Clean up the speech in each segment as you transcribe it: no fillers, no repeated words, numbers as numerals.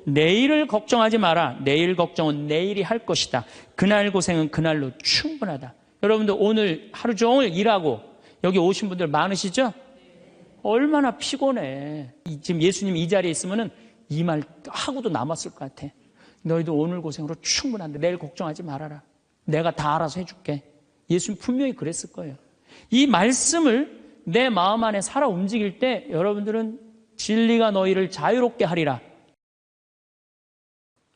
내일을 걱정하지 마라. 내일 걱정은 내일이 할 것이다. 그날 고생은 그날로 충분하다. 여러분들 오늘 하루 종일 일하고 여기 오신 분들 많으시죠? 얼마나 피곤해. 지금 예수님 이 자리에 있으면은 이 말 하고도 남았을 것 같아. 너희도 오늘 고생으로 충분한데 내일 걱정하지 말아라. 내가 다 알아서 해줄게. 예수님 분명히 그랬을 거예요. 이 말씀을 내 마음 안에 살아 움직일 때 여러분들은 진리가 너희를 자유롭게 하리라.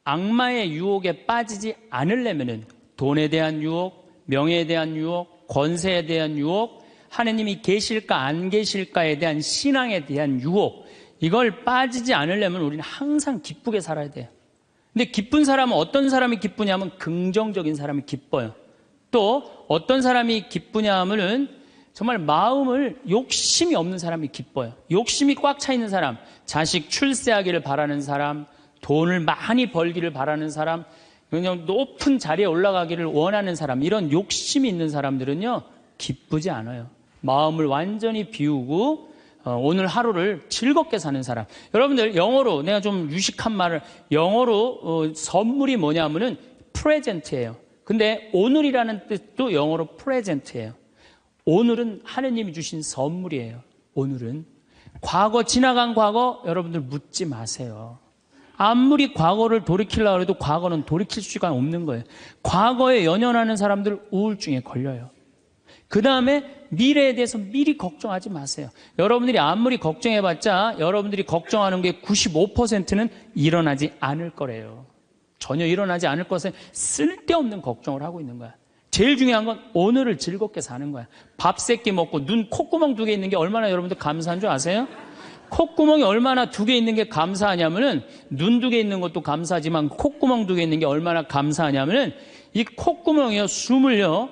악마의 유혹에 빠지지 않으려면은 돈에 대한 유혹, 명예에 대한 유혹, 권세에 대한 유혹, 하느님이 계실까 안 계실까에 대한 신앙에 대한 유혹, 이걸 빠지지 않으려면 우리는 항상 기쁘게 살아야 돼요. 근데 기쁜 사람은 어떤 사람이 기쁘냐면 긍정적인 사람이 기뻐요. 또 어떤 사람이 기쁘냐 하면은 정말 마음을 욕심이 없는 사람이 기뻐요. 욕심이 꽉 차 있는 사람, 자식 출세하기를 바라는 사람, 돈을 많이 벌기를 바라는 사람, 그냥 높은 자리에 올라가기를 원하는 사람, 이런 욕심이 있는 사람들은요 기쁘지 않아요. 마음을 완전히 비우고 오늘 하루를 즐겁게 사는 사람. 여러분들 영어로 내가 좀 유식한 말을, 영어로 선물이 뭐냐면은 프레젠트예요. 근데 오늘이라는 뜻도 영어로 프레젠트예요. 오늘은 하느님이 주신 선물이에요. 오늘은 과거, 지나간 과거 여러분들 묻지 마세요. 아무리 과거를 돌이키려고 해도 과거는 돌이킬 수가 없는 거예요. 과거에 연연하는 사람들 우울증에 걸려요. 그 다음에 미래에 대해서 미리 걱정하지 마세요. 여러분들이 아무리 걱정해봤자 여러분들이 걱정하는 게 95%는 일어나지 않을 거래요. 전혀 일어나지 않을 것에 쓸데없는 걱정을 하고 있는 거야. 제일 중요한 건 오늘을 즐겁게 사는 거야. 밥 세끼 먹고 눈 콧구멍 2개 있는 게 얼마나 여러분들 감사한 줄 아세요? 콧구멍이 얼마나 2개 있는 게 감사하냐면은 눈 2개 있는 것도 감사하지만 콧구멍 2개 있는 게 얼마나 감사하냐면은 이 콧구멍이요, 숨을요,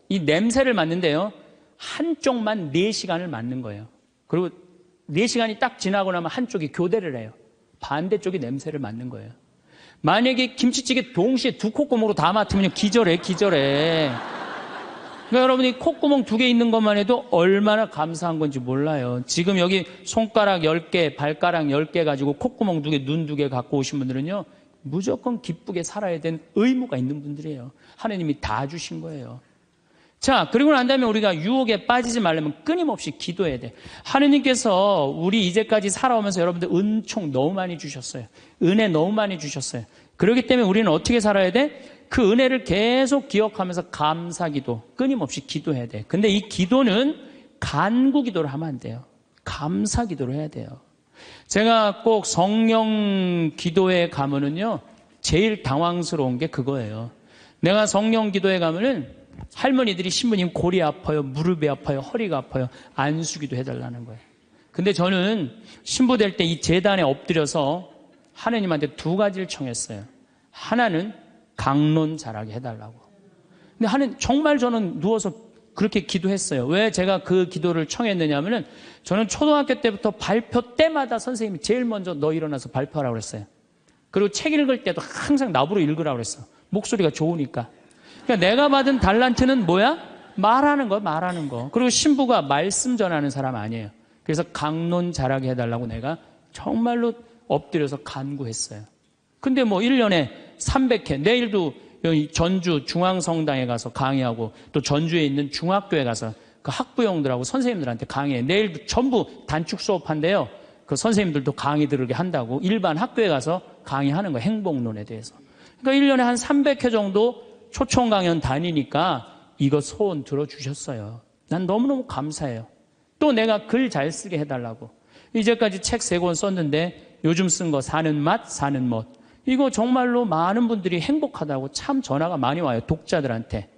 이 냄새를 맡는데요, 한쪽만 4시간을 맡는 거예요. 그리고 4시간이 딱 지나고 나면 한쪽이 교대를 해요. 반대쪽이 냄새를 맡는 거예요. 만약에 김치찌개 동시에 2 콧구멍으로 다 맡으면 기절해. 그러니까 여러분이 콧구멍 2개 있는 것만 해도 얼마나 감사한 건지 몰라요. 지금 여기 손가락 10개, 발가락 10개 가지고 콧구멍 2개, 눈 2개 갖고 오신 분들은요, 무조건 기쁘게 살아야 되는 의무가 있는 분들이에요. 하나님이 다 주신 거예요. 자, 그리고 난 다음에 우리가 유혹에 빠지지 말려면 끊임없이 기도해야 돼. 하느님께서 우리 이제까지 살아오면서 여러분들 은총 너무 많이 주셨어요. 은혜 너무 많이 주셨어요. 그렇기 때문에 우리는 어떻게 살아야 돼? 그 은혜를 계속 기억하면서 감사기도, 끊임없이 기도해야 돼. 근데 이 기도는 간구 기도를 하면 안 돼요. 감사 기도를 해야 돼요. 제가 꼭 성령 기도에 가면은요, 제일 당황스러운 게 그거예요. 내가 성령 기도에 가면은 할머니들이 신부님 골이 아파요, 무릎이 아파요, 허리가 아파요, 안수기도 해달라는 거예요. 근데 저는 신부 될 때 이 제단에 엎드려서 하느님한테 2가지를 청했어요. 하나는 강론 잘하게 해달라고. 근데 정말 저는 누워서 그렇게 기도했어요. 왜 제가 그 기도를 청했느냐 하면은 저는 초등학교 때부터 발표 때마다 선생님이 제일 먼저 너 일어나서 발표하라고 그랬어요. 그리고 책 읽을 때도 항상 나보러 읽으라고 그랬어. 목소리가 좋으니까. 그러니까 내가 받은 달란트는 뭐야? 말하는 거. 그리고 신부가 말씀 전하는 사람 아니에요. 그래서 강론 잘하게 해달라고 내가 정말로 엎드려서 간구했어요. 근데 뭐 1년에 300회, 내일도 여기 전주 중앙성당에 가서 강의하고 또 전주에 있는 중학교에 가서 그 학부형들하고 선생님들한테 강의해. 내일도 전부 단축 수업한대요. 그 선생님들도 강의 들으게 한다고 일반 학교에 가서 강의하는 거예요. 행복론에 대해서. 그러니까 1년에 한 300회 정도 초청 강연 다니니까 이거 소원 들어주셨어요. 난 너무너무 감사해요. 또 내가 글 잘 쓰게 해달라고. 이제까지 책 3권 썼는데 요즘 쓴 거 사는 맛, 사는 멋. 이거 정말로 많은 분들이 행복하다고 참 전화가 많이 와요. 독자들한테.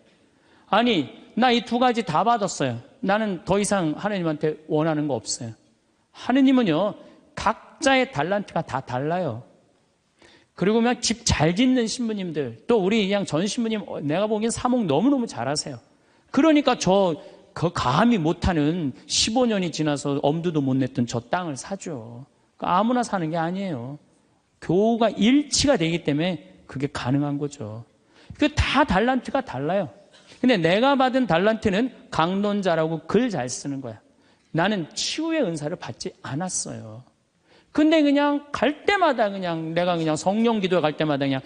아니, 나 이 2가지 다 받았어요. 나는 더 이상 하느님한테 원하는 거 없어요. 하느님은요, 각자의 달란트가 다 달라요. 그리고 그냥 집 잘 짓는 신부님들, 또 우리 그냥 전 신부님, 내가 보기엔 사목 너무너무 잘하세요. 그러니까 그 감히 못하는 15년이 지나서 엄두도 못 냈던 저 땅을 사죠. 그러니까 아무나 사는 게 아니에요. 교우가 일치가 되기 때문에 그게 가능한 거죠. 그 다 달란트가 달라요. 근데 내가 받은 달란트는 강론자라고 글 잘 쓰는 거야. 나는 치유의 은사를 받지 않았어요. 근데 그냥 갈 때마다 그냥 내가 그냥 성령 기도에 갈 때마다 그냥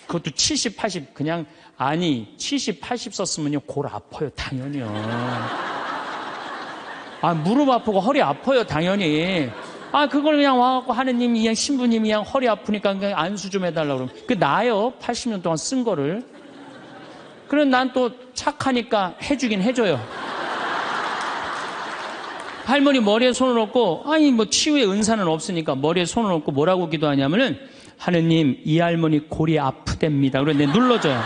그것도 70, 80 그냥 아니 70, 80 썼으면요 골 아파요 당연히요. 아 무릎 아프고 허리 아파요 당연히. 아 그걸 그냥 와갖고 하느님이 그냥 신부님이 그냥 허리 아프니까 그냥 안수 좀 해달라고 그러면 그 나요 80년 동안 쓴 거를. 그럼 난 또 착하니까 해주긴 해줘요. 할머니 머리에 손을 얹고 아니 뭐 치유의 은사는 없으니까 머리에 손을 얹고 뭐라고 기도하냐면은 하느님 이 할머니 골이 아프답니다. 그런데 눌러줘요.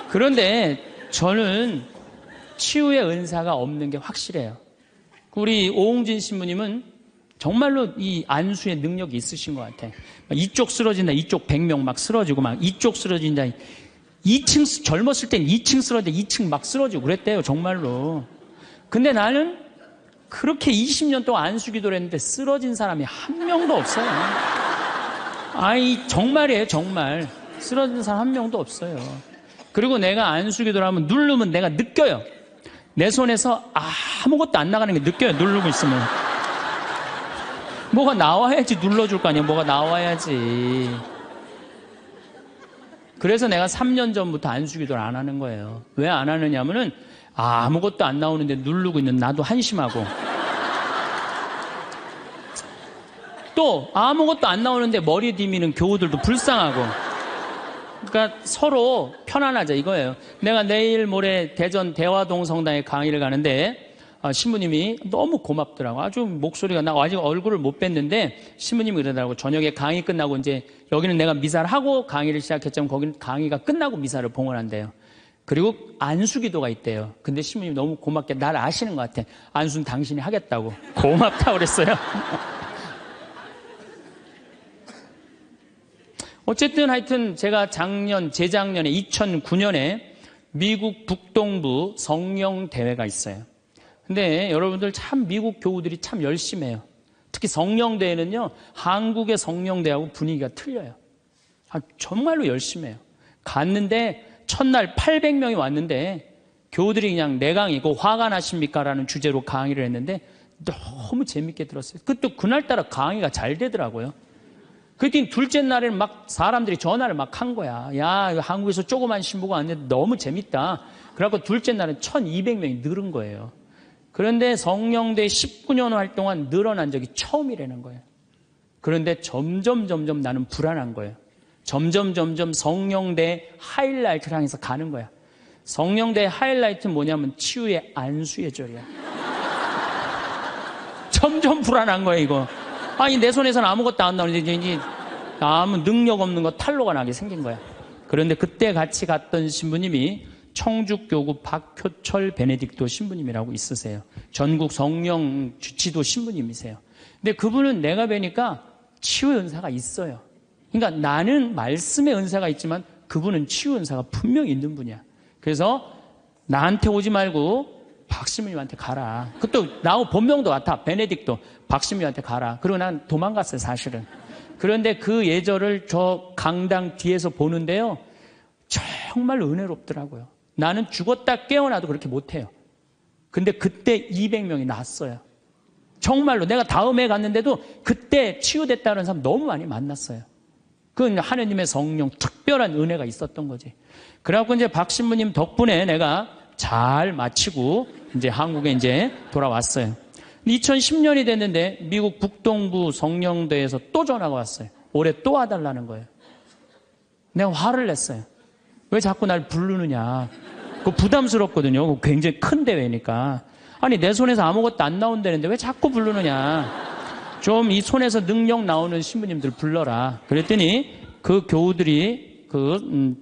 그런데 저는 치유의 은사가 없는 게 확실해요. 우리 오홍진 신부님은 정말로 이 안수의 능력이 있으신 것 같아. 이쪽 쓰러진다, 이쪽 100명 막 쓰러지고 막 이쪽 쓰러진다. 2층 젊었을 땐 2층 쓰러진다, 2층 막 쓰러지고 그랬대요 정말로. 근데 나는 그렇게 20년 동안 안수 기도를 했는데 쓰러진 사람이 한 명도 없어요. 아이 정말이에요 정말. 쓰러진 사람 한 명도 없어요. 그리고 내가 안수 기도를 하면 누르면 내가 느껴요. 내 손에서 아무것도 안 나가는 게 느껴요. 누르고 있으면. 뭐가 나와야지 눌러줄 거 아니야. 뭐가 나와야지. 그래서 내가 3년 전부터 안수 기도를 안 하는 거예요. 왜 안 하느냐면은 아무것도 안 나오는데 누르고 있는 나도 한심하고 또 아무것도 안 나오는데 머리 디미는 교우들도 불쌍하고. 그러니까 서로 편안하자 이거예요. 내가 내일 모레 대전 대화동 성당에 강의를 가는데 신부님이 너무 고맙더라고. 아주 목소리가 나 아직 얼굴을 못 뵀는데 신부님이 그러더라고. 저녁에 강의 끝나고 이제 여기는 내가 미사를 하고 강의를 시작했지만 거기는 강의가 끝나고 미사를 봉헌한대요. 그리고 안수기도가 있대요. 근데 신부님이 너무 고맙게 날 아시는 것 같아. 안수는 당신이 하겠다고. 고맙다고 그랬어요. 어쨌든 하여튼 제가 재작년에 2009년에 미국 북동부 성령대회가 있어요. 근데 여러분들 참 미국 교우들이 참 열심히 해요. 특히 성령대회는요, 한국의 성령대회하고 분위기가 틀려요. 정말로 열심히 해요. 갔는데 첫날 800명이 왔는데 교우들이 그냥 내 강의, 화가 나십니까? 라는 주제로 강의를 했는데 너무 재밌게 들었어요. 그날따라 강의가 잘 되더라고요. 그랬더니 둘째 날에는 막 사람들이 전화를 막 한 거야. 야, 한국에서 조그만 신부가 왔는데 너무 재밌다. 그래갖고 둘째 날은 1200명이 늘은 거예요. 그런데 성령대 19년 활동한 늘어난 적이 처음이라는 거예요. 그런데 점점 나는 불안한 거예요. 점점 성령대 하이라이트를 향해서 가는 거야. 성령대 하이라이트는 뭐냐면 치유의 안수의 절이야. 점점 불안한 거야 이거. 아니 내 손에서는 아무것도 안 나오는데 이제 아무 능력 없는 거 탈로가 나게 생긴 거야. 그런데 그때 같이 갔던 신부님이 청주교구 박효철 베네딕토 신부님이라고 있으세요. 전국 성령 주치도 신부님이세요. 근데 그분은 내가 뵈니까 치유의 은사가 있어요. 그러니까 나는 말씀의 은사가 있지만 그분은 치유 은사가 분명히 있는 분이야. 그래서 나한테 오지 말고 박신부님한테 가라. 그것도 나하고 본명도 같아. 베네딕토. 박신부님한테 가라. 그리고 난 도망갔어요 사실은. 그런데 그 예절을 저 강당 뒤에서 보는데요, 정말 은혜롭더라고요. 나는 죽었다 깨어나도 그렇게 못해요. 근데 그때 200명이 났어요. 정말로 내가 다음에 갔는데도 그때 치유됐다는 사람 너무 많이 만났어요. 그건 하느님의 성령 특별한 은혜가 있었던 거지. 그래갖고 이제 박 신부님 덕분에 내가 잘 마치고 이제 한국에 이제 돌아왔어요. 2010년이 됐는데 미국 북동부 성령대에서 또 전화가 왔어요. 올해 또 와달라는 거예요. 내가 화를 냈어요. 왜 자꾸 날 부르느냐. 그거 부담스럽거든요. 그거 굉장히 큰 대회니까. 아니 내 손에서 아무것도 안 나온다는데 왜 자꾸 부르느냐. 좀 이 손에서 능력 나오는 신부님들 불러라. 그랬더니 그 교우들이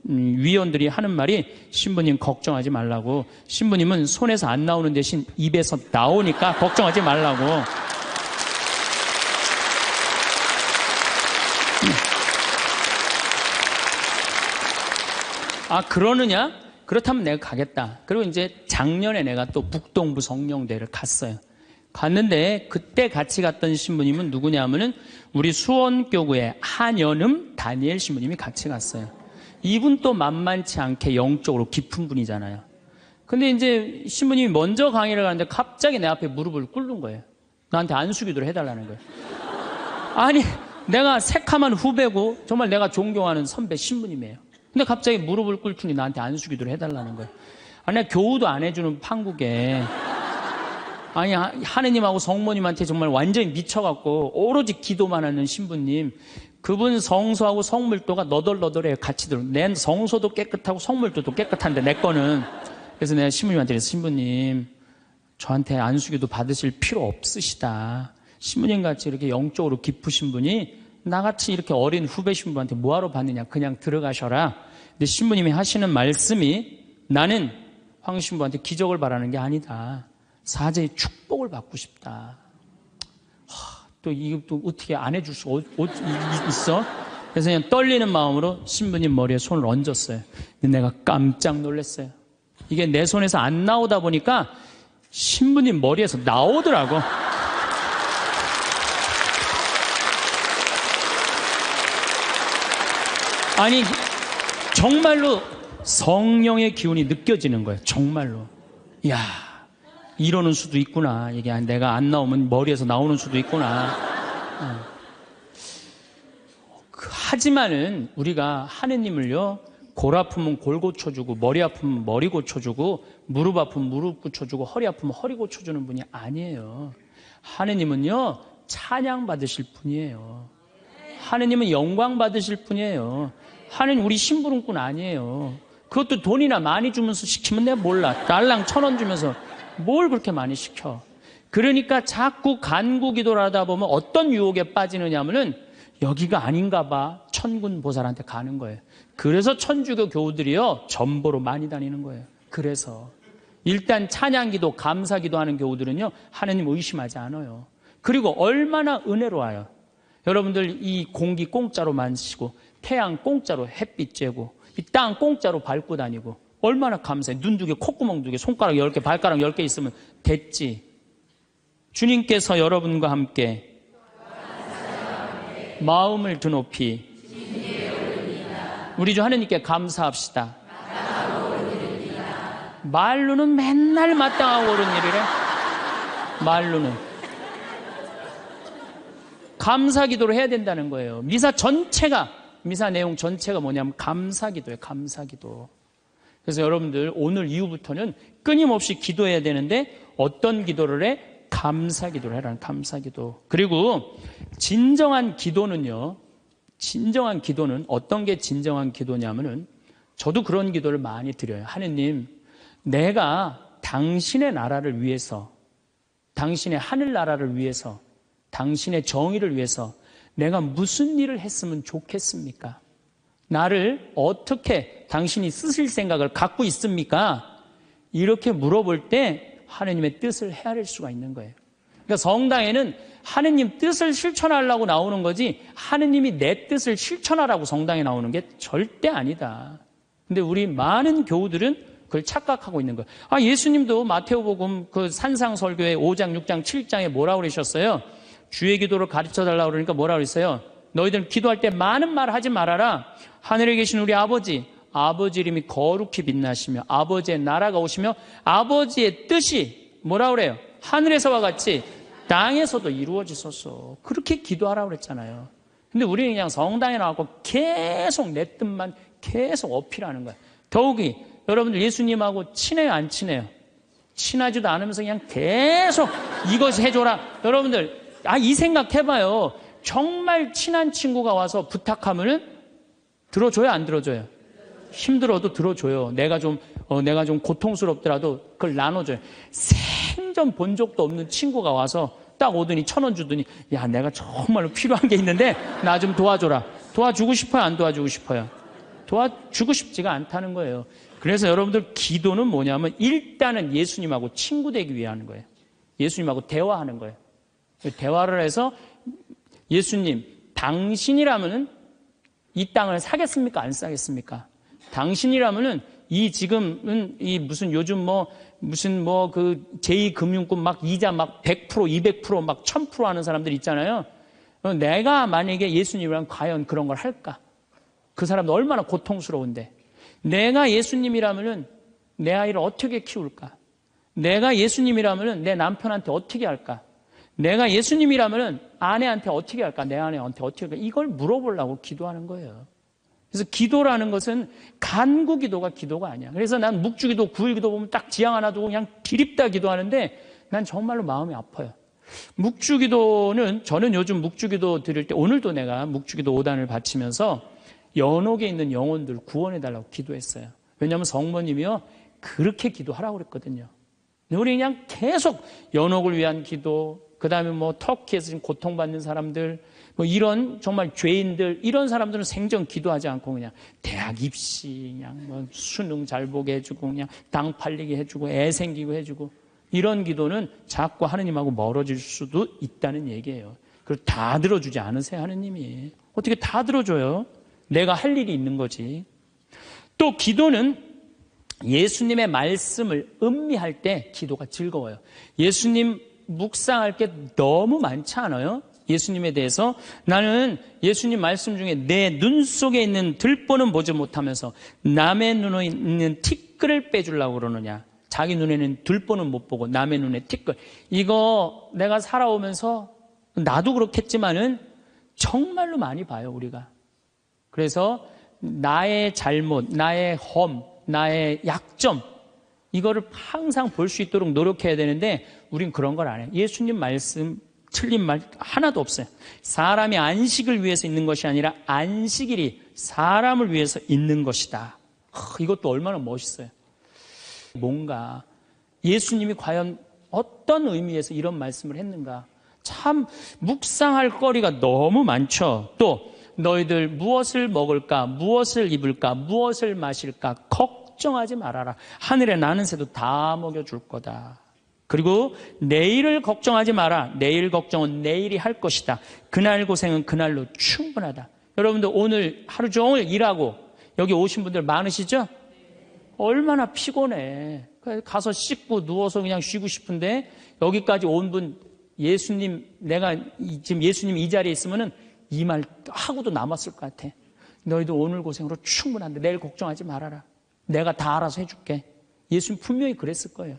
위원들이 하는 말이 신부님 걱정하지 말라고. 신부님은 손에서 안 나오는 대신 입에서 나오니까 걱정하지 말라고. 아 그러느냐? 그렇다면 내가 가겠다. 그리고 이제 작년에 내가 또 북동부 성령대를 갔어요. 갔는데 그때 같이 갔던 신부님은 누구냐면은 우리 수원교구의 한연음 다니엘 신부님이 같이 갔어요. 이분 또 만만치 않게 영적으로 깊은 분이잖아요. 근데 이제 신부님이 먼저 강의를 가는데 갑자기 내 앞에 무릎을 꿇는 거예요. 나한테 안수기도를 해달라는 거예요. 아니, 내가 새카만 후배고 정말 내가 존경하는 선배 신부님이에요. 근데 갑자기 무릎을 꿇더니 나한테 안수기도를 해달라는 거예요. 아니, 내가 교우도 안 해주는 판국에, 아니, 하느님하고 성모님한테 정말 완전히 미쳐갖고 오로지 기도만 하는 신부님, 그분 성소하고 성물도가 너덜너덜해요. 같이 들어. 내 성소도 깨끗하고 성물도도 깨끗한데 내 거는. 그래서 내가 신부님한테 그래서 신부님, 저한테 안수기도 받으실 필요 없으시다. 신부님 같이 이렇게 영적으로 깊으신 분이 나같이 이렇게 어린 후배 신부한테 뭐하러 받느냐. 그냥 들어가셔라. 근데 신부님이 하시는 말씀이 나는 황 신부한테 기적을 바라는 게 아니다. 사제의 축복을 받고 싶다. 또 이거 또 어떻게 안 해줄 수가 있어? 그래서 그냥 떨리는 마음으로 신부님 머리에 손을 얹었어요. 근데 내가 깜짝 놀랐어요. 이게 내 손에서 안 나오다 보니까 신부님 머리에서 나오더라고. 아니, 정말로 성령의 기운이 느껴지는 거예요. 정말로. 이야, 이러는 수도 있구나. 이게 내가 안 나오면 머리에서 나오는 수도 있구나. 하지만은 우리가 하느님을요, 골 아프면 골 고쳐주고, 머리 아프면 머리 고쳐주고, 무릎 아프면 무릎 고쳐주고, 허리 아프면 허리 고쳐주는 분이 아니에요. 하느님은요, 찬양 받으실 분이에요. 하느님은 영광 받으실 분이에요. 하느님 우리 심부름꾼 아니에요. 그것도 돈이나 많이 주면서 시키면 내가 몰라. 달랑 1,000원 주면서 뭘 그렇게 많이 시켜. 그러니까 자꾸 간구 기도를 하다 보면 어떤 유혹에 빠지느냐 하면은 여기가 아닌가 봐. 천군 보살한테 가는 거예요. 그래서 천주교 교우들이요, 전보로 많이 다니는 거예요. 그래서 일단 찬양기도, 감사기도 하는 교우들은요, 하느님 의심하지 않아요. 그리고 얼마나 은혜로워요. 여러분들 이 공기 공짜로 마시고, 태양 공짜로 햇빛 쬐고, 이 땅 공짜로 밟고 다니고, 얼마나 감사해. 눈 2개, 콧구멍 2개, 손가락 10개, 발가락 10개 있으면 됐지. 주님께서 여러분과 함께 마음을 드높이 우리 주 하느님께 감사합시다. 말로는 맨날 마땅하고 옳은 일이래. 말로는. 감사 기도를 해야 된다는 거예요. 미사 내용 전체가 뭐냐면 감사 기도예요. 감사 기도. 그래서 여러분들 오늘 이후부터는 끊임없이 기도해야 되는데 어떤 기도를 해? 감사 기도를 해라는 감사 기도. 그리고 진정한 기도는요. 진정한 기도는 어떤 게 진정한 기도냐면은 저도 그런 기도를 많이 드려요. 하느님, 내가 당신의 나라를 위해서, 당신의 하늘나라를 위해서, 당신의 정의를 위해서 내가 무슨 일을 했으면 좋겠습니까? 나를 어떻게 당신이 쓰실 생각을 갖고 있습니까? 이렇게 물어볼 때 하느님의 뜻을 헤아릴 수가 있는 거예요. 그러니까 성당에는 하느님 뜻을 실천하려고 나오는 거지 하느님이 내 뜻을 실천하라고 성당에 나오는 게 절대 아니다. 근데 우리 많은 교우들은 그걸 착각하고 있는 거예요. 예수님도 마태오복음 그 산상설교의 5장, 6장, 7장에 뭐라고 그러셨어요? 주의 기도를 가르쳐달라고 그러니까 뭐라고 그랬어요? 너희들 기도할 때 많은 말 하지 말아라. 하늘에 계신 우리 아버지 이름이 거룩히 빛나시며 아버지의 나라가 오시며 아버지의 뜻이 뭐라고 그래요? 하늘에서와 같이 땅에서도 이루어지소서. 그렇게 기도하라고 그랬잖아요. 근데 우리는 그냥 성당에 나와서 계속 내 뜻만 계속 어필하는 거예요. 더욱이 여러분들 예수님하고 친해요, 안 친해요? 친하지도 않으면서 그냥 계속 이것이 해줘라. 여러분들 이 생각 해봐요. 정말 친한 친구가 와서 부탁하면은 들어줘요, 안 들어줘요? 힘들어도 들어줘요. 내가 좀 고통스럽더라도 그걸 나눠줘요. 생전 본 적도 없는 친구가 와서 딱 오더니 1,000원 주더니 야, 내가 정말로 필요한 게 있는데 나 좀 도와줘라. 도와주고 싶어요, 안 도와주고 싶어요? 도와주고 싶지가 않다는 거예요. 그래서 여러분들 기도는 뭐냐면 일단은 예수님하고 친구 되기 위해 하는 거예요. 예수님하고 대화하는 거예요. 대화를 해서 예수님, 당신이라면은 이 땅을 사겠습니까? 안 사겠습니까? 당신이라면은 지금은 무슨 요즘 그 제2금융권 막 이자 막 100%, 200%, 막 1000% 하는 사람들 있잖아요. 내가 만약에 예수님이라면 과연 그런 걸 할까? 그 사람도 얼마나 고통스러운데. 내가 예수님이라면은 내 아이를 어떻게 키울까? 내가 예수님이라면은 내 남편한테 어떻게 할까? 내가 예수님이라면 아내한테 어떻게 할까? 내 아내한테 어떻게 할까? 이걸 물어보려고 기도하는 거예요. 그래서 기도라는 것은 간구 기도가 기도가 아니야. 그래서 난 묵주기도, 구일기도 보면 딱 지향 하나 두고 그냥 기립다 기도하는데 난 정말로 마음이 아파요. 묵주기도는 저는 요즘 묵주기도 드릴 때 오늘도 내가 묵주기도 5단을 바치면서 연옥에 있는 영혼들 구원해달라고 기도했어요. 왜냐하면 성모님이요 그렇게 기도하라고 그랬거든요. 우리 그냥 계속 연옥을 위한 기도, 그 다음에 뭐 터키에서 지금 고통받는 사람들, 뭐 이런 정말 죄인들, 이런 사람들은 생전 기도하지 않고 그냥 대학 입시, 그냥 뭐 수능 잘 보게 해주고, 그냥 당 팔리게 해주고, 애 생기고 해주고, 이런 기도는 자꾸 하느님하고 멀어질 수도 있다는 얘기예요. 그걸 다 들어주지 않으세요, 하느님이. 어떻게 다 들어줘요? 내가 할 일이 있는 거지. 또 기도는 예수님의 말씀을 음미할 때 기도가 즐거워요. 예수님 묵상할 게 너무 많지 않아요? 예수님에 대해서 나는 예수님 말씀 중에 내 눈 속에 있는 들보는 보지 못하면서 남의 눈에 있는 티끌을 빼주려고 그러느냐. 자기 눈에는 들보는 못 보고 남의 눈에 티끌. 이거 내가 살아오면서 나도 그렇겠지만은 정말로 많이 봐요, 우리가. 그래서 나의 잘못, 나의 험, 나의 약점, 이거를 항상 볼 수 있도록 노력해야 되는데 우린 그런 걸 안 해요. 예수님 말씀 틀린 말 하나도 없어요. 사람이 안식을 위해서 있는 것이 아니라 안식일이 사람을 위해서 있는 것이다. 이것도 얼마나 멋있어요. 뭔가 예수님이 과연 어떤 의미에서 이런 말씀을 했는가. 참 묵상할 거리가 너무 많죠. 또 너희들 무엇을 먹을까, 무엇을 입을까, 무엇을 마실까 걱정하지 말아라. 하늘에 나는 새도 다 먹여줄 거다. 그리고 내일을 걱정하지 마라. 내일 걱정은 내일이 할 것이다. 그날 고생은 그날로 충분하다. 여러분들 오늘 하루 종일 일하고 여기 오신 분들 많으시죠? 얼마나 피곤해. 가서 씻고 누워서 그냥 쉬고 싶은데 여기까지 온 분 예수님, 내가 지금 예수님 이 자리에 있으면은 이 말 하고도 남았을 것 같아. 너희도 오늘 고생으로 충분한데 내일 걱정하지 말아라. 내가 다 알아서 해줄게. 예수님 분명히 그랬을 거예요.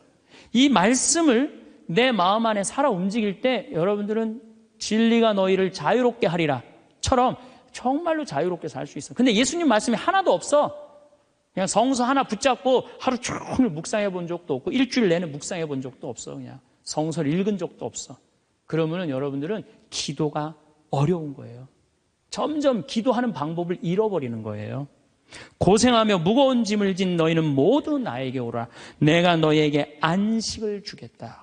이 말씀을 내 마음 안에 살아 움직일 때 여러분들은 진리가 너희를 자유롭게 하리라 처럼 정말로 자유롭게 살 수 있어. 근데 예수님 말씀이 하나도 없어. 그냥 성서 하나 붙잡고 하루 종일 묵상해 본 적도 없고 일주일 내내 묵상해 본 적도 없어. 그냥 성서를 읽은 적도 없어. 그러면은 여러분들은 기도가 어려운 거예요. 점점 기도하는 방법을 잃어버리는 거예요. 고생하며 무거운 짐을 진 너희는 모두 나에게 오라. 내가 너희에게 안식을 주겠다.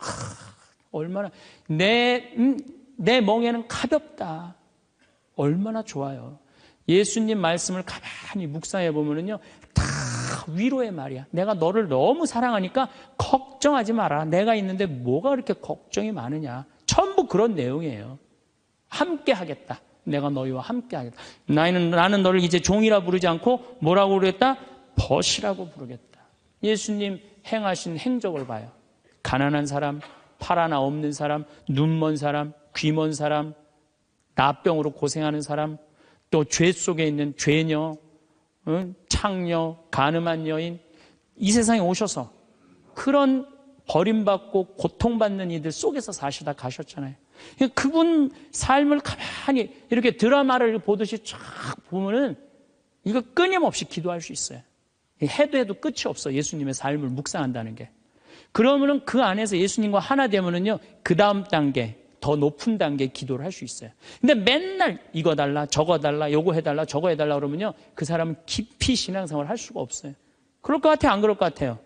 얼마나 내 멍에는 가볍다. 얼마나 좋아요. 예수님 말씀을 가만히 묵상해 보면은요, 다 위로의 말이야. 내가 너를 너무 사랑하니까 걱정하지 마라. 내가 있는데 뭐가 그렇게 걱정이 많으냐. 전부 그런 내용이에요. 함께 하겠다. 내가 너희와 함께 하겠다. 나는 너를 이제 종이라 부르지 않고 뭐라고 부르겠다? 벗이라고 부르겠다. 예수님 행하신 행적을 봐요. 가난한 사람, 팔 하나 없는 사람, 눈 먼 사람, 귀 먼 사람, 나병으로 고생하는 사람, 또 죄 속에 있는 죄녀, 창녀, 가늠한 여인, 이 세상에 오셔서 그런 버림받고 고통받는 이들 속에서 사시다 가셨잖아요. 그분 삶을 가만히 이렇게 드라마를 보듯이 쫙 보면은 이거 끊임없이 기도할 수 있어요. 해도 끝이 없어. 예수님의 삶을 묵상한다는 게. 그러면은 그 안에서 예수님과 하나 되면은요, 그 다음 단계, 더 높은 단계 기도를 할 수 있어요. 근데 맨날 이거 달라, 저거 달라, 요거 해달라, 저거 해달라 그러면요, 그 사람은 깊이 신앙생활을 할 수가 없어요. 그럴 것 같아요? 안 그럴 것 같아요?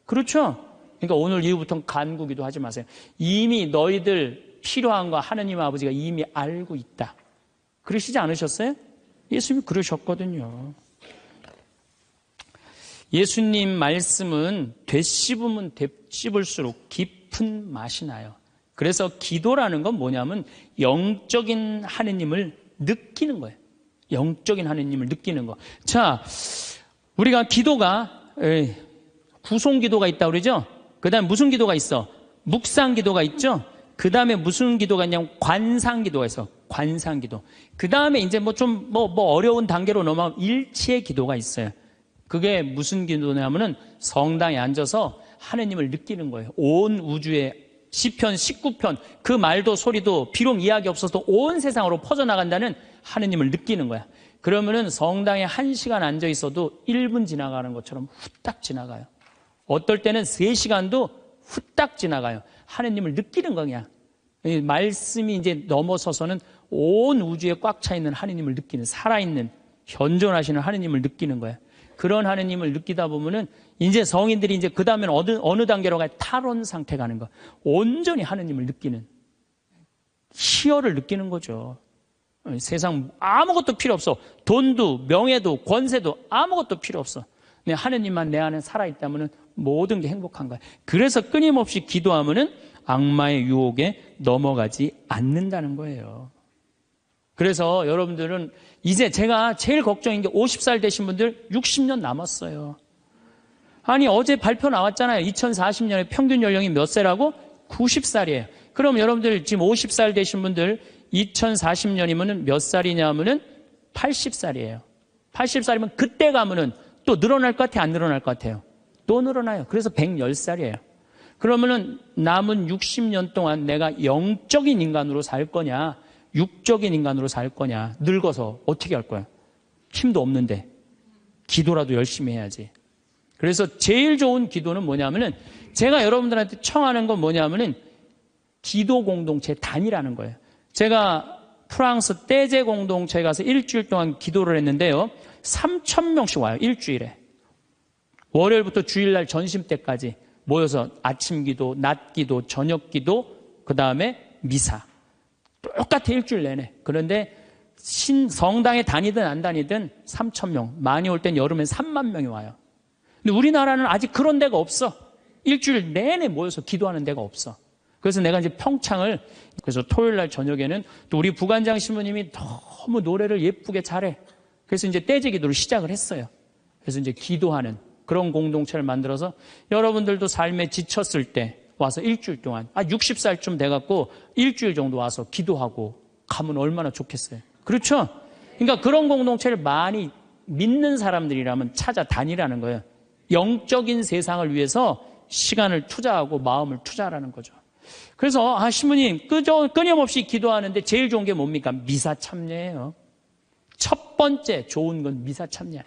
그렇죠? 그러니까 오늘 이후부터는 간구기도 하지 마세요. 이미 너희들 필요한 거 하느님 아버지가 이미 알고 있다. 그러시지 않으셨어요? 예수님이 그러셨거든요. 예수님 말씀은 되씹으면 되씹을수록 깊은 맛이 나요. 그래서 기도라는 건 뭐냐면 영적인 하느님을 느끼는 거예요. 영적인 하느님을 느끼는 거. 자, 우리가 기도가 구송 기도가 있다고 그러죠? 그 다음에 무슨 기도가 있어? 묵상 기도가 있죠? 그 다음에 무슨 기도가 있냐면 관상 기도가 있어. 관상 기도. 그 다음에 이제 어려운 단계로 넘어가면 일치의 기도가 있어요. 그게 무슨 기도냐면은 성당에 앉아서 하느님을 느끼는 거예요. 온 우주에 시편 19편 그 말도 소리도 비록 이야기 없어도 온 세상으로 퍼져나간다는 하느님을 느끼는 거야. 그러면은 성당에 1시간 앉아 있어도 1분 지나가는 것처럼 후딱 지나가요. 어떨 때는 3시간도 후딱 지나가요. 하느님을 느끼는 거냐. 말씀이 이제 넘어서서는 온 우주에 꽉 차 있는 하느님을 느끼는, 살아있는 현존하시는 하느님을 느끼는 거야. 그런 하느님을 느끼다 보면은 이제 성인들이 이제 그 다음에는 어느 단계로 가요? 탈원 상태 가는 거. 온전히 하느님을 느끼는, 희열을 느끼는 거죠. 세상 아무것도 필요 없어. 돈도 명예도 권세도 아무것도 필요 없어. 근데 하느님만 내 안에 살아있다면 모든 게 행복한 거야. 그래서 끊임없이 기도하면은 악마의 유혹에 넘어가지 않는다는 거예요. 그래서 여러분들은 이제 제가 제일 걱정인 게 50살 되신 분들 60년 남았어요. 아니 어제 발표 나왔잖아요. 2040년에 평균 연령이 몇 세라고? 90살이에요. 그럼 여러분들 지금 50살 되신 분들 2040년이면 몇 살이냐면은 80살이에요. 80살이면 그때 가면은 또 늘어날 것 같아요? 안 늘어날 것 같아요? 또 늘어나요. 그래서 110살이에요. 그러면은 남은 60년 동안 내가 영적인 인간으로 살 거냐, 육적인 인간으로 살 거냐, 늙어서 어떻게 할 거야? 힘도 없는데 기도라도 열심히 해야지. 그래서 제일 좋은 기도는 뭐냐면은 제가 여러분들한테 청하는 건 뭐냐면은 기도 공동체 단위라는 거예요. 제가 프랑스 떼제 공동체에 가서 일주일 동안 기도를 했는데요. 3,000명씩 와요. 일주일에. 월요일부터 주일날 점심 때까지 모여서 아침 기도, 낮 기도, 저녁 기도, 그 다음에 미사. 똑같아 일주일 내내. 그런데 성당에 다니든 안 다니든 3,000명. 많이 올 땐 여름엔 3만 명이 와요. 근데 우리나라는 아직 그런 데가 없어. 일주일 내내 모여서 기도하는 데가 없어. 그래서 내가 이제 평창을, 그래서 토요일 날 저녁에는 또 우리 부관장 신부님이 너무 노래를 예쁘게 잘해. 그래서 이제 떼제 기도를 시작을 했어요. 그래서 이제 기도하는 그런 공동체를 만들어서 여러분들도 삶에 지쳤을 때 와서 일주일 동안, 60살쯤 돼갖고 일주일 정도 와서 기도하고 가면 얼마나 좋겠어요. 그렇죠? 그러니까 그런 공동체를 많이 믿는 사람들이라면 찾아다니라는 거예요. 영적인 세상을 위해서 시간을 투자하고 마음을 투자하라는 거죠. 그래서 신부님 끊임없이 기도하는데 제일 좋은 게 뭡니까? 미사 참여예요. 첫 번째 좋은 건 미사 참여.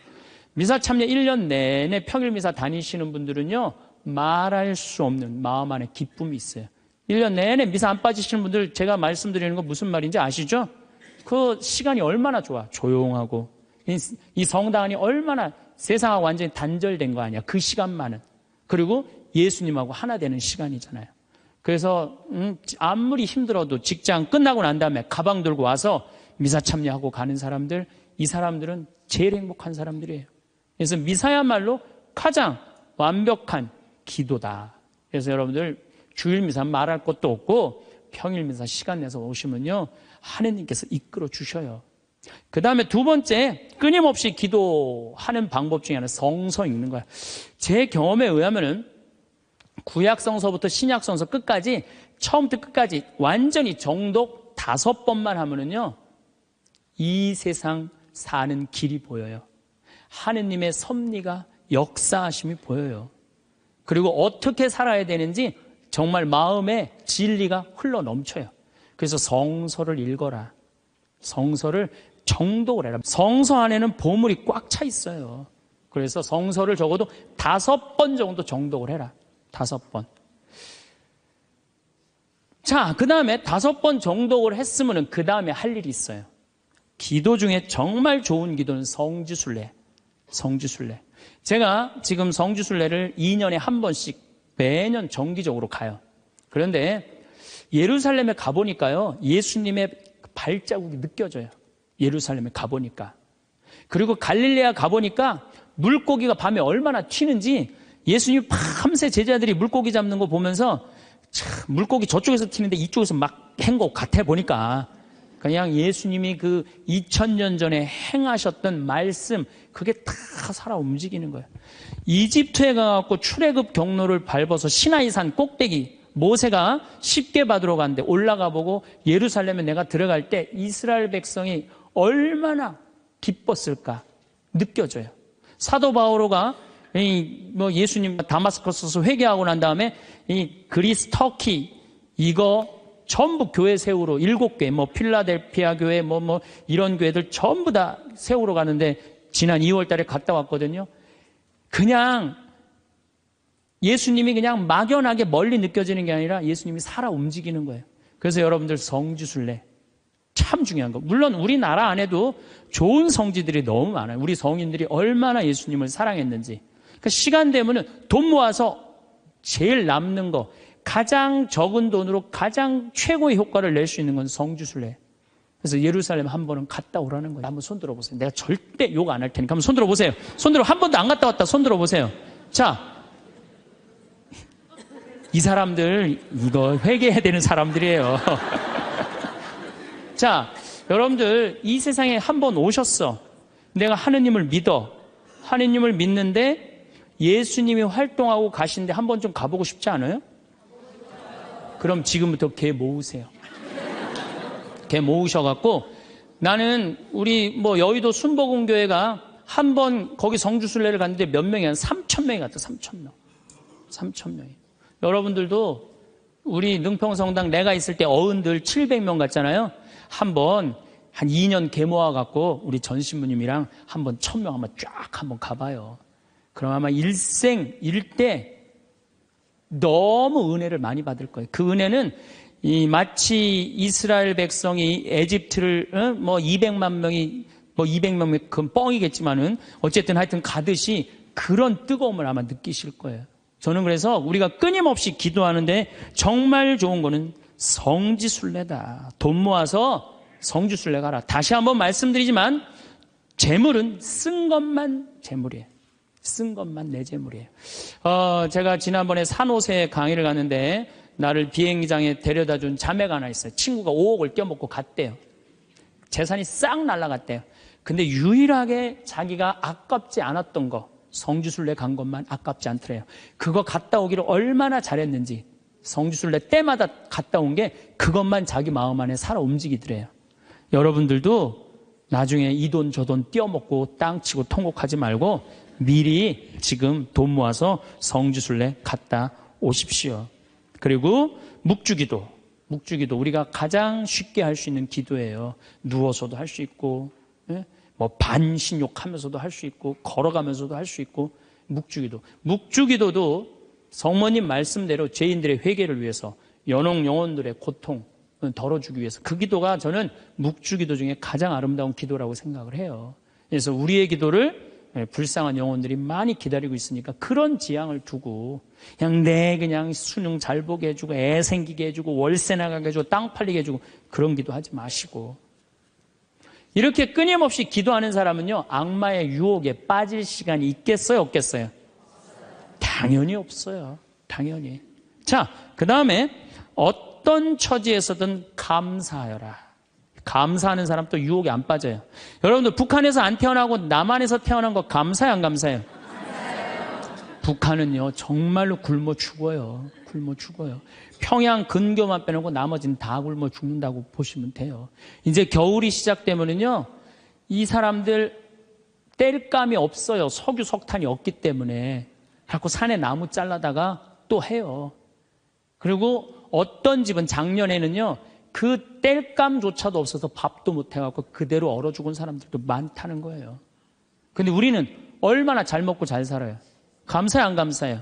미사 참여 1년 내내 평일 미사 다니시는 분들은요, 말할 수 없는 마음 안에 기쁨이 있어요. 1년 내내 미사 안 빠지시는 분들 제가 말씀드리는 거 무슨 말인지 아시죠? 그 시간이 얼마나 좋아. 조용하고. 이 성당 안이 얼마나 세상하고 완전히 단절된 거 아니야. 그 시간만은. 그리고 예수님하고 하나 되는 시간이잖아요. 그래서 아무리 힘들어도 직장 끝나고 난 다음에 가방 들고 와서 미사 참여하고 가는 사람들, 이 사람들은 제일 행복한 사람들이에요. 그래서 미사야말로 가장 완벽한 기도다. 그래서 여러분들 주일 미사 말할 것도 없고 평일 미사 시간 내서 오시면요, 하느님께서 이끌어 주셔요. 그 다음에 두 번째, 끊임없이 기도하는 방법 중에 하나 성서 읽는 거야. 제 경험에 의하면은 구약 성서부터 신약 성서 끝까지, 처음부터 끝까지 완전히 정독 5번만 하면은요, 이 세상 사는 길이 보여요. 하느님의 섭리가 역사하심이 보여요. 그리고 어떻게 살아야 되는지 정말 마음에 진리가 흘러 넘쳐요. 그래서 성서를 읽어라. 성서를 정독을 해라. 성서 안에는 보물이 꽉 차 있어요. 그래서 성서를 적어도 5번 정도 정독을 해라. 5번. 자, 그 다음에 5번 정독을 했으면 그 다음에 할 일이 있어요. 기도 중에 정말 좋은 기도는 성지순례. 성지순례. 제가 지금 성지순례를 2년에 한 번씩 매년 정기적으로 가요. 그런데 예루살렘에 가보니까요, 예수님의 발자국이 느껴져요. 예루살렘에 가보니까. 그리고 갈릴레아 가보니까 물고기가 밤에 얼마나 튀는지, 예수님 밤새 제자들이 물고기 잡는 거 보면서 참, 물고기 저쪽에서 튀는데 이쪽에서 막 한 것 같아 보니까 그냥 예수님이 그 2000년 전에 행하셨던 말씀, 그게 다 살아 움직이는 거예요. 이집트에 가갖고 출애굽 경로를 밟아서 시나이산 꼭대기, 모세가 십계 받으러 갔는데 올라가 보고 예루살렘에 내가 들어갈 때 이스라엘 백성이 얼마나 기뻤을까 느껴져요. 사도 바오로가 예수님 다마스커스에서 회개하고 난 다음에 이 그리스, 터키 이거 전부 교회 세우러 7개, 뭐 필라델피아 교회, 뭐 이런 교회들 전부 다 세우러 가는데 지난 2월 달에 갔다 왔거든요. 그냥 예수님이 그냥 막연하게 멀리 느껴지는 게 아니라 예수님이 살아 움직이는 거예요. 그래서 여러분들 성지순례 참 중요한 거. 물론 우리나라 안에도 좋은 성지들이 너무 많아요. 우리 성인들이 얼마나 예수님을 사랑했는지. 그러니까 시간 되면은 돈 모아서 제일 남는 거, 가장 적은 돈으로 가장 최고의 효과를 낼 수 있는 건 성지순례. 그래서 예루살렘 한 번은 갔다 오라는 거예요. 한번 손 들어보세요. 내가 절대 욕 안 할 테니까 한번 손 들어보세요. 손 들어. 한 번도 안 갔다 왔다. 손 들어보세요. 자, 이 사람들 이거 회개해야 되는 사람들이에요. 자, 여러분들 이 세상에 한 번 오셨어. 내가 하느님을 믿어. 하느님을 믿는데 예수님이 활동하고 가신데 한 번 좀 가보고 싶지 않아요? 그럼 지금부터 개 모으세요. 개 모으셔갖고 나는 우리 뭐 여의도 순복음교회가 한 번 거기 성주순례를 갔는데 몇 명이 한 3,000명이 갔다. 3,000명. 3,000명이. 여러분들도 우리 능평성당 내가 있을 때 어른들 700명 갔잖아요. 한번 한 2년 개 모아갖고 우리 전 신부님이랑 한번 1,000명 한번 쫙 한번 가봐요. 그럼 아마 일생 일대 너무 은혜를 많이 받을 거예요. 그 은혜는 마치 이스라엘 백성이 에집트를 뭐 200만 명이 뭐 200명 그건 뻥이겠지만은 어쨌든 하여튼 가듯이 그런 뜨거움을 아마 느끼실 거예요. 저는 그래서 우리가 끊임없이 기도하는데 정말 좋은 거는 성지순례다. 돈 모아서 성지순례 가라. 다시 한번 말씀드리지만 재물은 쓴 것만 재물이에요. 쓴 것만 내 재물이에요. 제가 지난번에 산호세 강의를 갔는데 나를 비행장에 데려다준 자매가 하나 있어요. 친구가 5억을 떼어먹고 갔대요. 재산이 싹 날아갔대요. 근데 유일하게 자기가 아깝지 않았던 거, 성지순례 간 것만 아깝지 않더래요. 그거 갔다 오기를 얼마나 잘했는지 성지순례 때마다 갔다 온 게 그것만 자기 마음 안에 살아 움직이더래요. 여러분들도 나중에 이 돈 저 돈 떼어먹고 땅 치고 통곡하지 말고 미리 지금 돈 모아서 성지순례 갔다 오십시오. 그리고 묵주기도 우리가 가장 쉽게 할 수 있는 기도예요. 누워서도 할 수 있고 뭐 반신욕하면서도 할 수 있고 걸어가면서도 할 수 있고 묵주기도도 성모님 말씀대로 죄인들의 회개를 위해서 연옥 영혼들의 고통 덜어주기 위해서 그 기도가 저는 묵주기도 중에 가장 아름다운 기도라고 생각을 해요. 그래서 우리의 기도를 불쌍한 영혼들이 많이 기다리고 있으니까 그런 지향을 두고 그냥 수능 잘 보게 해주고 애 생기게 해주고 월세 나가게 해주고 땅 팔리게 해주고 그런 기도하지 마시고 이렇게 끊임없이 기도하는 사람은요 악마의 유혹에 빠질 시간이 있겠어요 없겠어요? 당연히 없어요. 당연히. 자, 그 다음에 어떤 처지에서든 감사하여라. 감사하는 사람 또 유혹에 안 빠져요. 여러분들 북한에서 안 태어나고 남한에서 태어난 거 감사해요 안 감사해요? 북한은요 정말로 굶어 죽어요. 굶어 죽어요. 평양 근교만 빼놓고 나머지는 다 굶어 죽는다고 보시면 돼요. 이제 겨울이 시작되면은요 이 사람들 뗄감이 없어요. 석유 석탄이 없기 때문에 자꾸 산에 나무 잘라다가 또 해요. 그리고 어떤 집은 작년에는요 그 뗄감조차도 없어서 밥도 못 해갖고 그대로 얼어 죽은 사람들도 많다는 거예요. 근데 우리는 얼마나 잘 먹고 잘 살아요. 감사해요 안 감사해요?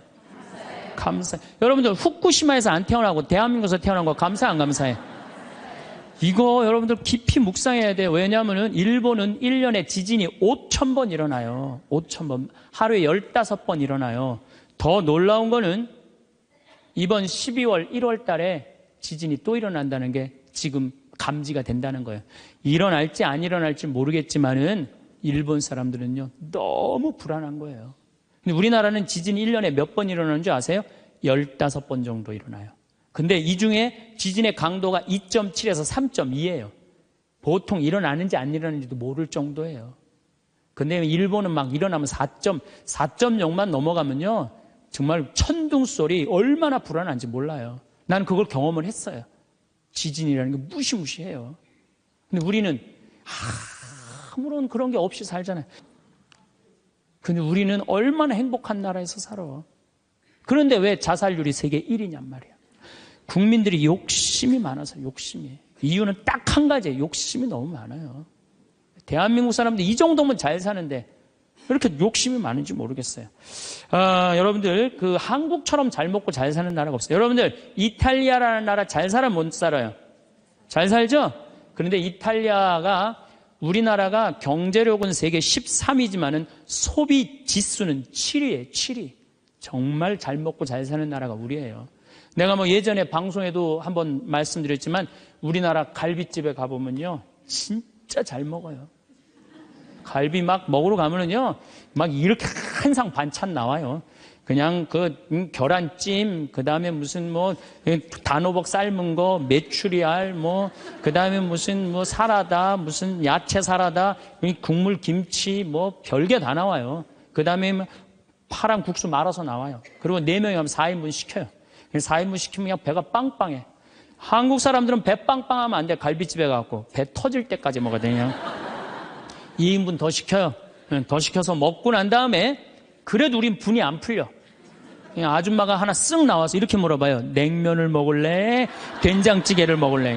감사해요. 여러분들 후쿠시마에서 안 태어나고 대한민국에서 태어난 거 감사해 안 감사해요? 이거 여러분들 깊이 묵상해야 돼요. 왜냐하면 일본은 1년에 지진이 5,000번 일어나요. 5,000번. 하루에 15번 일어나요. 더 놀라운 거는 이번 12월 1월 달에 지진이 또 일어난다는 게 지금 감지가 된다는 거예요. 일어날지 안 일어날지 모르겠지만은 일본 사람들은요 너무 불안한 거예요. 근데 우리나라는 지진이 1년에 몇 번 일어나는 줄 아세요? 15번 정도 일어나요. 근데 이 중에 지진의 강도가 2.7에서 3.2예요. 보통 일어나는지 안 일어나는지도 모를 정도예요. 근데 일본은 막 일어나면 4.0만 넘어가면요 정말 천둥 소리 얼마나 불안한지 몰라요. 난 그걸 경험을 했어요. 지진이라는 게 무시무시해요. 근데 우리는 아무런 그런 게 없이 살잖아요. 근데 우리는 얼마나 행복한 나라에서 살아. 그런데 왜 자살률이 세계 1위냔 말이야. 국민들이 욕심이 많아서 욕심이. 이유는 딱 한 가지예요. 욕심이 너무 많아요. 대한민국 사람들 이 정도면 잘 사는데 왜 이렇게 욕심이 많은지 모르겠어요. 여러분들 그 한국처럼 잘 먹고 잘 사는 나라가 없어요. 여러분들 이탈리아라는 나라 잘 살아 못 살아요? 잘 살죠? 그런데 이탈리아가 우리나라가 경제력은 세계 13위지만은 소비 지수는 7위예요. 7위. 정말 잘 먹고 잘 사는 나라가 우리예요. 내가 뭐 예전에 방송에도 한번 말씀드렸지만 우리나라 갈비집에 가보면요. 진짜 잘 먹어요. 갈비 막 먹으러 가면은요. 막 이렇게 한 상 반찬 나와요. 그냥 그 계란찜, 그 다음에 무슨 뭐 단호박 삶은 거, 메추리알, 뭐 그 다음에 무슨 뭐 사라다, 무슨 야채 사라다, 국물 김치, 뭐 별게 다 나와요. 그 다음에 파란 국수 말아서 나와요. 그리고 4명이 하면 4인분 시켜요. 4인분 시키면 그냥 배가 빵빵해. 한국 사람들은 배 빵빵하면 안 돼. 갈비집에 가고 배 터질 때까지 먹어야 2인분 더 시켜요. 더 시켜서 먹고 난 다음에 그래도 우린 분이 안 풀려. 그냥 아줌마가 하나 쓱 나와서 이렇게 물어봐요. 냉면을 먹을래? 된장찌개를 먹을래?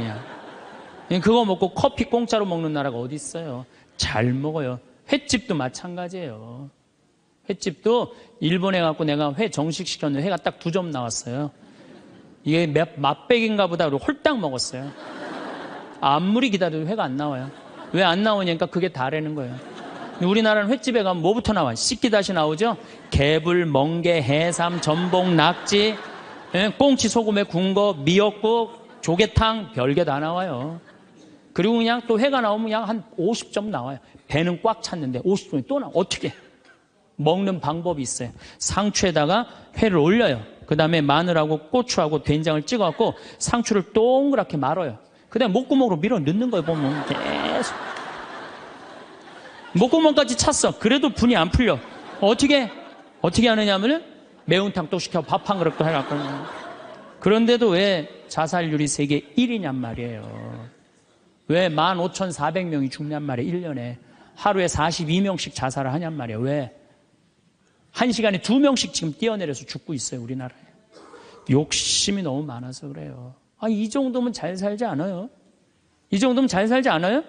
그냥 그거 먹고 커피 공짜로 먹는 나라가 어디 있어요? 잘 먹어요. 횟집도 마찬가지예요. 횟집도 일본에 갖고 내가 회 정식 시켰는데 회가 딱 2점 나왔어요. 이게 맛백인가 보다 그러고 홀딱 먹었어요. 아무리 기다려도 회가 안 나와요. 왜 안 나오냐니까 그게 다라는 거예요. 우리나라는 횟집에 가면 뭐부터 나와요? 씻기다시 나오죠? 개불, 멍게, 해삼, 전복, 낙지, 꽁치 소금에 구운 거, 미역국, 조개탕, 별게 다 나와요. 그리고 그냥 또 회가 나오면 그냥 한 50점 나와요. 배는 꽉 찼는데 50점이 또 나와. 어떻게? 먹는 방법이 있어요. 상추에다가 회를 올려요. 그 다음에 마늘하고 고추하고 된장을 찍어갖고 상추를 동그랗게 말아요. 그 다음에 목구멍으로 밀어 넣는 거예요. 보면 계속 목구멍까지 찼어. 그래도 분이 안 풀려. 어떻게 하느냐면은 매운탕 또 시켜 밥 한 그릇도 해갖고. 그런데도 왜 자살률이 세계 1위냔 말이에요. 왜 15,400명이 죽냔 말이에요. 1년에 하루에 42명씩 자살을 하냔 말이에요. 왜? 1시간에 2명씩 지금 뛰어내려서 죽고 있어요. 우리나라에. 욕심이 너무 많아서 그래요. 이 정도면 잘 살지 않아요? 이 정도면 잘 살지 않아요?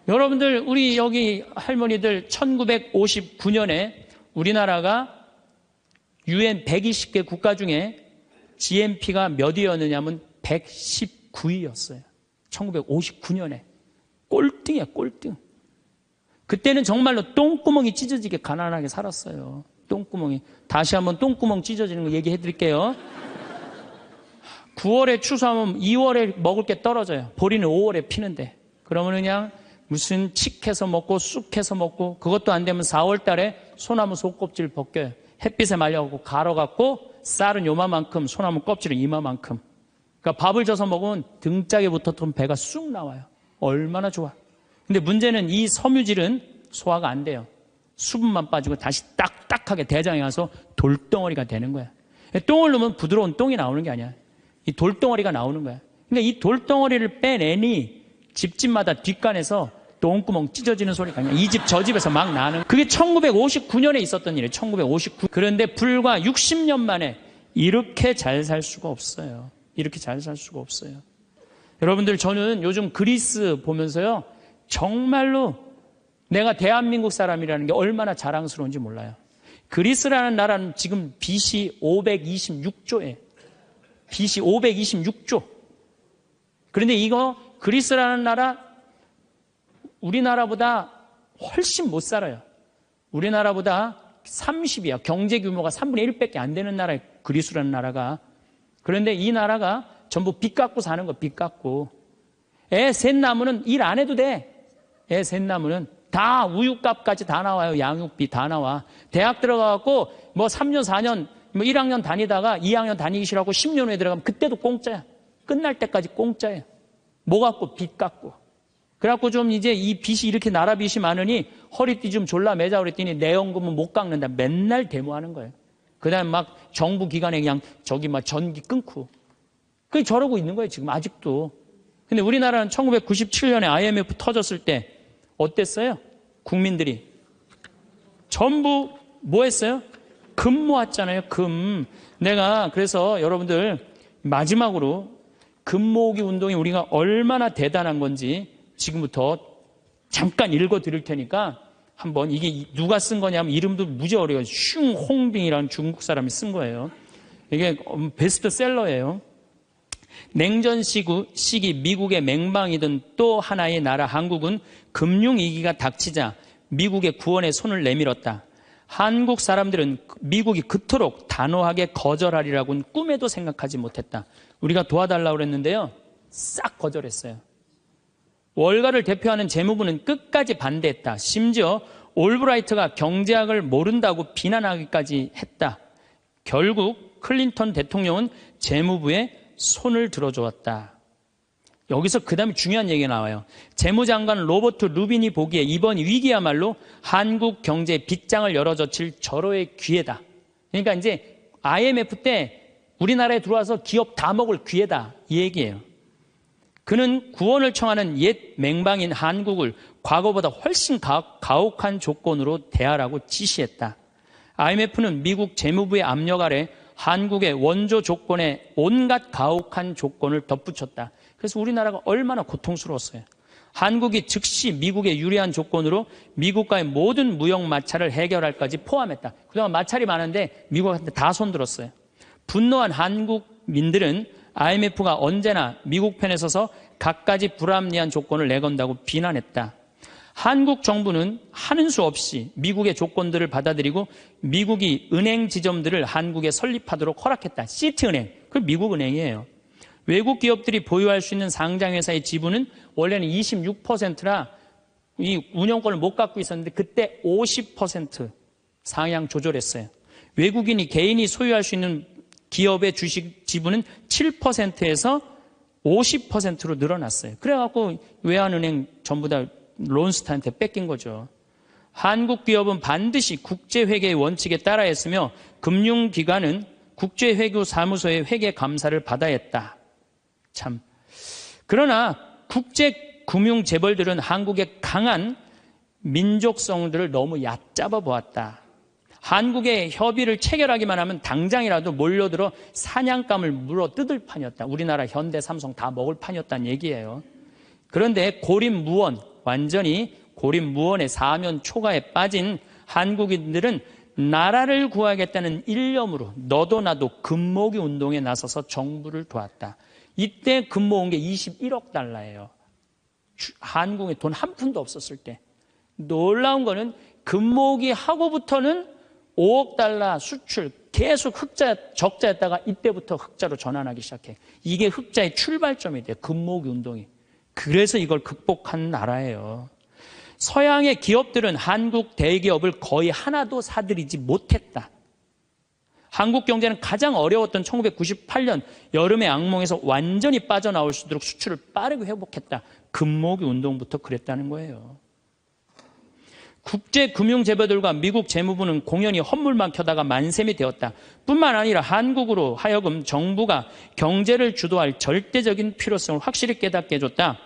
여러분들 우리 여기 할머니들 1959년에 우리나라가 UN 120개 국가 중에 GNP가 몇 위였느냐면 119위였어요. 1959년에. 꼴등이야, 꼴등. 그때는 정말로 똥구멍이 찢어지게 가난하게 살았어요. 똥구멍이. 다시 한번 똥구멍 찢어지는 거 얘기해 드릴게요. 9월에 추수하면 2월에 먹을 게 떨어져요. 보리는 5월에 피는데. 그러면 그냥 무슨 칡해서 먹고 쑥해서 먹고 그것도 안 되면 4월 달에 소나무 속껍질 벗겨요. 햇빛에 말려갖고 갈아갖고 쌀은 요만큼 소나무 껍질은 이만큼. 그러니까 밥을 져서 먹으면 등짝에 붙었던 배가 쑥 나와요. 얼마나 좋아. 근데 문제는 이 섬유질은 소화가 안 돼요. 수분만 빠지고 다시 딱딱하게 대장에 가서 돌덩어리가 되는 거야. 똥을 넣으면 부드러운 똥이 나오는 게 아니야. 이 돌덩어리가 나오는 거야. 그러니까 이 돌덩어리를 빼내니 집집마다 뒷간에서 똥구멍 찢어지는 소리가 아니야. 이 집 저 집에서 막 나는. 그게 1959년에 있었던 일이에요. 1959. 그런데 불과 60년 만에 이렇게 잘 살 수가 없어요. 이렇게 잘 살 수가 없어요. 여러분들 저는 요즘 그리스 보면서요. 정말로 내가 대한민국 사람이라는 게 얼마나 자랑스러운지 몰라요. 그리스라는 나라는 지금 BC 526조에 BC 526조. 그런데 이거 그리스라는 나라 우리나라보다 훨씬 못 살아요. 우리나라보다 30이야. 경제 규모가 3분의 1밖에 안 되는 나라예요. 그리스라는 나라가. 그런데 이 나라가 전부 빚 갖고 사는 거, 빚 갖고. 애 셋 나무는 일 안 해도 돼. 애 셋 나무는 다 우유값까지 다 나와요. 양육비 다 나와. 대학 들어가갖고 뭐 3년, 4년, 뭐 1학년 다니다가 2학년 다니기 싫어하고 10년 후에 들어가면 그때도 공짜야. 끝날 때까지 공짜예요. 뭐 갖고? 빚 갖고. 그래갖고 좀 이제 이 빚이 이렇게 나라 빚이 많으니 허리띠 좀 졸라 매자 그랬더니 내 연금은 못 깎는다. 맨날 데모하는 거예요. 그 다음에 막 정부 기관에 그냥 저기 막 전기 끊고. 그게 저러고 있는 거예요. 지금 아직도. 근데 우리나라는 1997년에 IMF 터졌을 때 어땠어요? 국민들이 전부 뭐 했어요? 금 모았잖아요. 금. 내가 그래서 여러분들 마지막으로 금모으기 운동이 우리가 얼마나 대단한 건지 지금부터 잠깐 읽어 드릴 테니까 한번, 이게 누가 쓴 거냐면 이름도 무지 어려워요. 슝홍빙이라는 중국 사람이 쓴 거예요. 이게 베스트셀러예요. 냉전 시기 미국의 맹방이던 또 하나의 나라 한국은 금융위기가 닥치자 미국의 구원에 손을 내밀었다. 한국 사람들은 미국이 그토록 단호하게 거절하리라고는 꿈에도 생각하지 못했다. 우리가 도와달라고 그랬는데요, 싹 거절했어요. 월가를 대표하는 재무부는 끝까지 반대했다. 심지어 올브라이트가 경제학을 모른다고 비난하기까지 했다. 결국 클린턴 대통령은 재무부에 손을 들어주었다. 여기서 그 다음에 중요한 얘기가 나와요. 재무장관 로버트 루빈이 보기에 이번 위기야말로 한국 경제의 빗장을 열어젖힐 절호의 기회다. 그러니까 이제 IMF 때 우리나라에 들어와서 기업 다 먹을 기회다, 이 얘기예요. 그는 구원을 청하는 옛 맹방인 한국을 과거보다 훨씬 가혹한 조건으로 대하라고 지시했다. IMF는 미국 재무부의 압력 아래 한국의 원조 조건에 온갖 가혹한 조건을 덧붙였다. 그래서 우리나라가 얼마나 고통스러웠어요. 한국이 즉시 미국의 유리한 조건으로 미국과의 모든 무역 마찰을 해결할까지 포함했다. 그동안 마찰이 많은데 미국한테 다 손들었어요. 분노한 한국민들은 IMF가 언제나 미국 편에 서서 갖가지 불합리한 조건을 내건다고 비난했다. 한국 정부는 하는 수 없이 미국의 조건들을 받아들이고 미국이 은행 지점들을 한국에 설립하도록 허락했다. 시티은행, 그 미국 은행이에요. 외국 기업들이 보유할 수 있는 상장회사의 지분은 원래는 26%라 이 운영권을 못 갖고 있었는데 그때 50% 상향 조절했어요. 외국인이 개인이 소유할 수 있는 기업의 주식 지분은 7%에서 50%로 늘어났어요. 그래갖고 외환은행 전부 다 론스타한테 뺏긴 거죠. 한국 기업은 반드시 국제회계의 원칙에 따라 했으며 금융기관은 국제회계사무소의 회계 감사를 받아야 했다. 참. 그러나 국제금융재벌들은 한국의 강한 민족성들을 너무 얕잡아 보았다. 한국의 협의를 체결하기만 하면 당장이라도 몰려들어 사냥감을 물어 뜯을 판이었다. 우리나라 현대, 삼성 다 먹을 판이었다는 얘기예요. 그런데 고립무원, 완전히 고립무원의 사면 초가에 빠진 한국인들은 나라를 구하겠다는 일념으로 너도 나도 금모으기 운동에 나서서 정부를 도왔다. 이때 금모은 게 21억 달러예요. 한국에 돈 한 푼도 없었을 때. 놀라운 거는 금모으기 하고부터는 5억 달러 수출 계속 적자였다가 이때부터 흑자로 전환하기 시작해. 이게 흑자의 출발점이 돼요. 금모으기 운동이. 그래서 이걸 극복한 나라예요. 서양의 기업들은 한국 대기업을 거의 하나도 사들이지 못했다. 한국 경제는 가장 어려웠던 1998년 여름의 악몽에서 완전히 빠져나올 수 있도록 수출을 빠르게 회복했다. 금모으기 운동부터 그랬다는 거예요. 국제금융재벌들과 미국 재무부는 공연히 헛물만 켜다가 만셈이 되었다. 뿐만 아니라 한국으로 하여금 정부가 경제를 주도할 절대적인 필요성을 확실히 깨닫게 해줬다.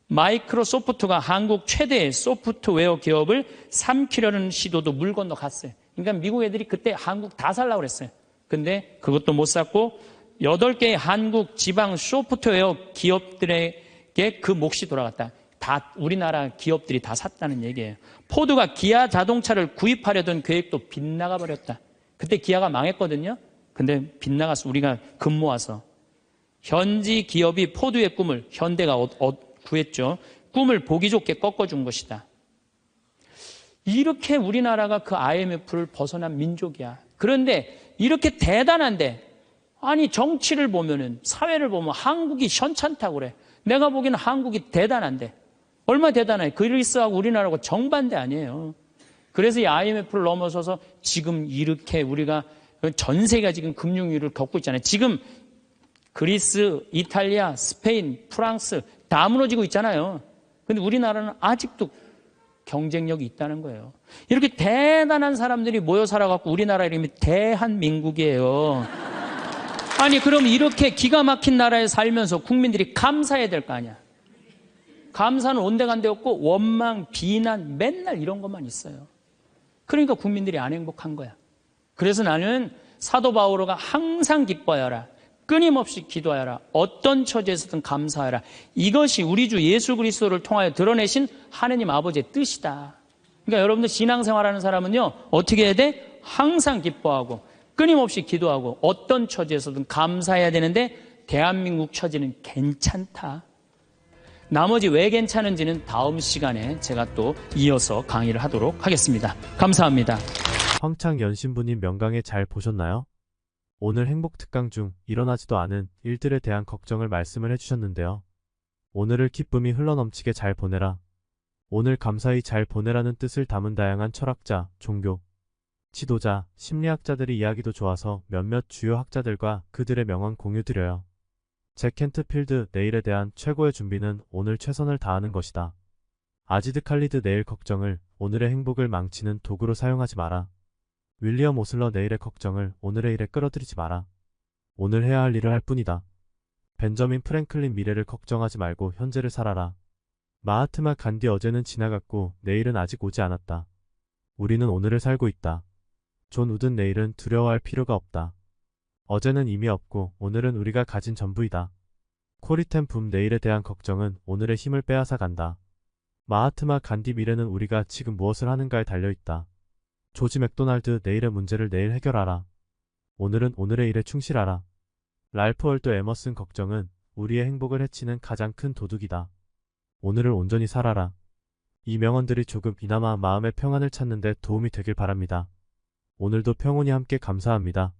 마이크로소프트가 한국 최대의 소프트웨어 기업을 삼키려는 시도도 물 건너 갔어요. 그러니까 미국 애들이 그때 한국 다 살라고 그랬어요. 근데 그것도 못 샀고 8개의 한국 지방 소프트웨어 기업들에게 그 몫이 돌아갔다. 다 우리나라 기업들이 다 샀다는 얘기예요. 포드가 기아 자동차를 구입하려던 계획도 빗나가 버렸다. 그때 기아가 망했거든요. 근데 빗나갔어. 우리가 금 모아서. 현지 기업이 포드의 꿈을 현대가 구했죠. 꿈을 보기 좋게 꺾어준 것이다. 이렇게 우리나라가 그 IMF를 벗어난 민족이야. 그런데 이렇게 대단한데 아니 정치를 보면은 사회를 보면 한국이 현찮다고 그래. 내가 보기에는 한국이 대단한데 얼마나 대단해. 그리스하고 우리나라하고 정반대 아니에요. 그래서 이 IMF를 넘어서서 지금 이렇게 우리가 전 세계가 지금 금융위기를 겪고 있잖아요. 지금 그리스, 이탈리아, 스페인, 프랑스 다 무너지고 있잖아요. 근데 우리나라는 아직도 경쟁력이 있다는 거예요. 이렇게 대단한 사람들이 모여 살아갖고 우리나라 이름이 대한민국이에요. 아니 그럼 이렇게 기가 막힌 나라에 살면서 국민들이 감사해야 될 거 아니야. 감사는 온데간데 없고 원망, 비난 맨날 이런 것만 있어요. 그러니까 국민들이 안 행복한 거야. 그래서 나는 사도 바오로가 항상 기뻐하라. 끊임없이 기도하여라. 어떤 처지에서든 감사하라. 이것이 우리 주 예수 그리스도를 통하여 드러내신 하느님 아버지의 뜻이다. 그러니까 여러분들 신앙생활하는 사람은요, 어떻게 해야 돼? 항상 기뻐하고 끊임없이 기도하고 어떤 처지에서든 감사해야 되는데 대한민국 처지는 괜찮다. 나머지 왜 괜찮은지는 다음 시간에 제가 또 이어서 강의를 하도록 하겠습니다. 감사합니다. 황창연신부님 명강에 잘 보셨나요? 오늘 행복특강 중 일어나지도 않은 일들에 대한 걱정을 말씀을 해주셨는데요. 오늘을 기쁨이 흘러넘치게 잘 보내라. 오늘 감사히 잘 보내라는 뜻을 담은 다양한 철학자, 종교, 지도자, 심리학자들의 이야기도 좋아서 몇몇 주요 학자들과 그들의 명언 공유드려요. 잭 켄트필드 내일에 대한 최고의 준비는 오늘 최선을 다하는 것이다. 아지드 칼리드 내일 걱정을 오늘의 행복을 망치는 도구로 사용하지 마라. 윌리엄 오슬러 내일의 걱정을 오늘의 일에 끌어들이지 마라. 오늘 해야 할 일을 할 뿐이다. 벤저민 프랭클린 미래를 걱정하지 말고 현재를 살아라. 마하트마 간디 어제는 지나갔고 내일은 아직 오지 않았다. 우리는 오늘을 살고 있다. 존 우든 내일은 두려워할 필요가 없다. 어제는 이미 없고 오늘은 우리가 가진 전부이다. 코리텐 붐 내일에 대한 걱정은 오늘의 힘을 빼앗아 간다. 마하트마 간디 미래는 우리가 지금 무엇을 하는가에 달려있다. 조지 맥도날드 내일의 문제를 내일 해결하라. 오늘은 오늘의 일에 충실하라. 랄프 월도 에머슨 걱정은 우리의 행복을 해치는 가장 큰 도둑이다. 오늘을 온전히 살아라. 이 명언들이 조금이나마 마음의 평안을 찾는 데 도움이 되길 바랍니다. 오늘도 평온히 함께 감사합니다.